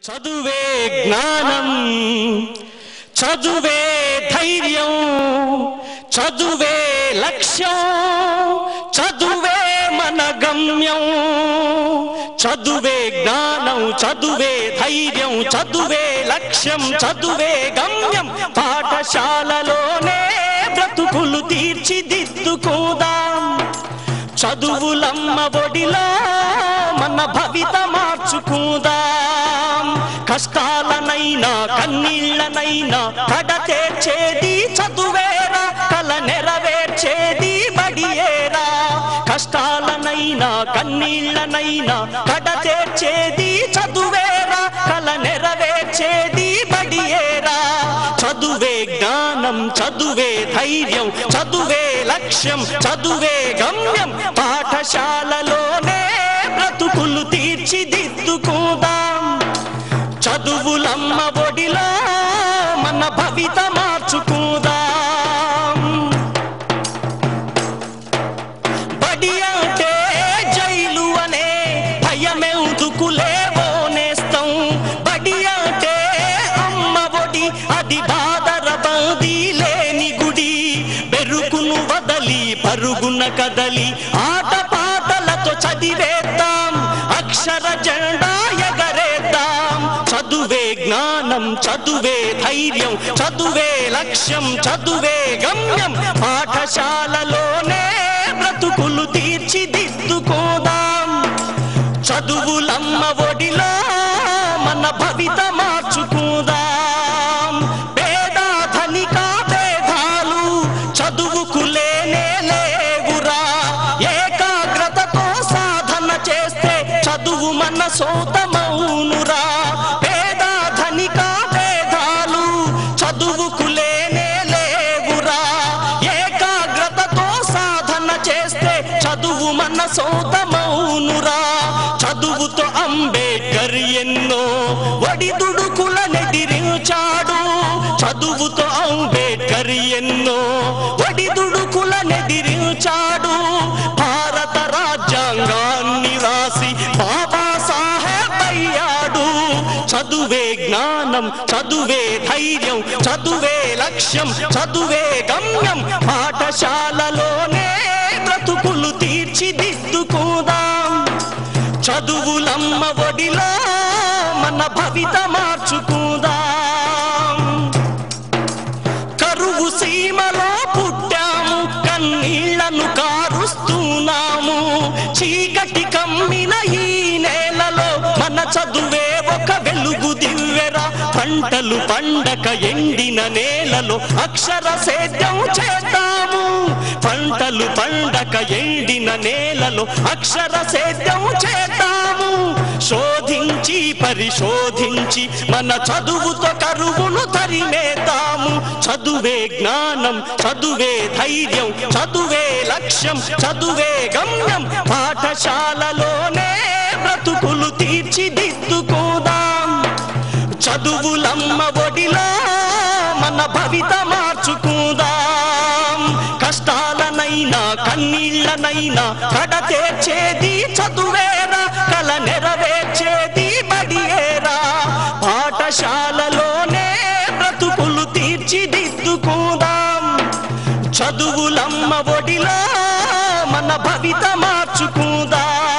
చదువే జ్ఞానం, చదువే ధైర్యం, చదువే లక్ష్యం, చదువే మన గమ్యం. చదువే జ్ఞానం, చదువే ధైర్యం, చదువే లక్ష్యం, చదువే గమ్యం. పాఠశాలలోనే బ్రతుకులు తీర్చిదిద్దుకుందాం. చదువులమ్మ ఒడిలో మన భవిత మార్చుకుందాం. కష్టాలనైనా కన్నీళ్లనైనా కడతేర్చేది చదువేరా, కల నెరవేర్చేది బడియేరా. కష్టాలనైనా కన్నీళ్లనైనా కడతేర్చేది చదువేరా, కల నెరవేర్చేది బడియేరా. చదువే జ్ఞానం, చదువే ధైర్యం, చదువే లక్ష్యం, చదువే గమ్యం. పాఠశాలలోనే బ్రతుకులు తీర్చిదిద్దుకుందాం. చదువులమ్మ ఒడిలో మన భవిత మార్చుకుందాం. బడి అంటే జైలు అనే భయమెందుకులేవో నేస్తం. బడి అంటే అమ్మ ఒడి, అది బాదర బందీ లేని గుడి. బెరుకును వదలి పరుగున కదలి ఆట పాటలతో చదివేద్దాం. అక్షర జెండా ఎగరేద్దాం. చదువే జ్ఞానం, చదువే ధైర్యం, చదువే లక్ష్యం, చదువే గమ్యం. పాఠశాలలోనే బ్రతుకులు తీర్చిదిద్దుకోదాం. చదువులమ్మ ఒడిలో మన భవిత మార్చుకుందాం. పేద ధనిక భేదాలు చదువుకు లేనే లేవురా. ఏకాగ్రతతో సాధన చేస్తే చదువు మన సొంతమౌనురా. పేద ధనిక భేదాలు చదువుకు లేనే లేవురా. ఏకాగ్రతతో సాధన చేస్తే చదువు మన సొంతమౌనురా. చదువుతో అంబేద్కర్ ఎన్నో ఒడిదుడుకులనెదిరించాడు. చదువుతో అంబేద్కర్ ఎన్నో ఒడిదుడుకులనెదిరించాడు. భారత రాజ్యాంగాన్ని రాసి బాబాసాహెబ్ అయ్యాడు. చదువే జ్ఞానం, చదువే ధైర్యం, చదువే లక్ష్యం, చదువే గమ్యం. పాఠశాలలోనే బ్రతుకులు తీర్చిదిద్దుకుందాం. చదువులమ్మ ఒడిలో మన భవిత మార్చుకుందాం. కరువు సీమలో పుట్టాము, కన్నీళ్లను కారుస్తున్నాము. చీకటి కమ్మిన ఈ నేలలో మన చదువే ఒక వెలుగు దివ్వెరా. పంటలు పండక ఎండిన నేలలో అక్షర సేద్యం చేద్దాము. పంటలు పండక ఎండిన నేలలో అక్షర సేద్యం చేద్దాము. శోధించి పరిశోధించి మన చదువుతో కరువును తరిమేద్దాము. చదువే జ్ఞానం, చదువే ధైర్యం, చదువే లక్ష్యం, చదువే గమ్యం. పాఠశాలలోనే బ్రతుకులు తీర్చిదిద్దుకుందాం. చదువులమ్మ ఒడిలో మన భవిత మార్చుకుందాం. కష్టాలనైనా కన్నీళ్లనైనా కడతేర్చేది చదువేరా, కల నెరవేర్చేది బడియేరా. పాఠశాలలోనే బ్రతుకులు తీర్చిదిద్దుకుందాం. చదువులమ్మ ఒడిలో మన భవిత మార్చుకుందాం.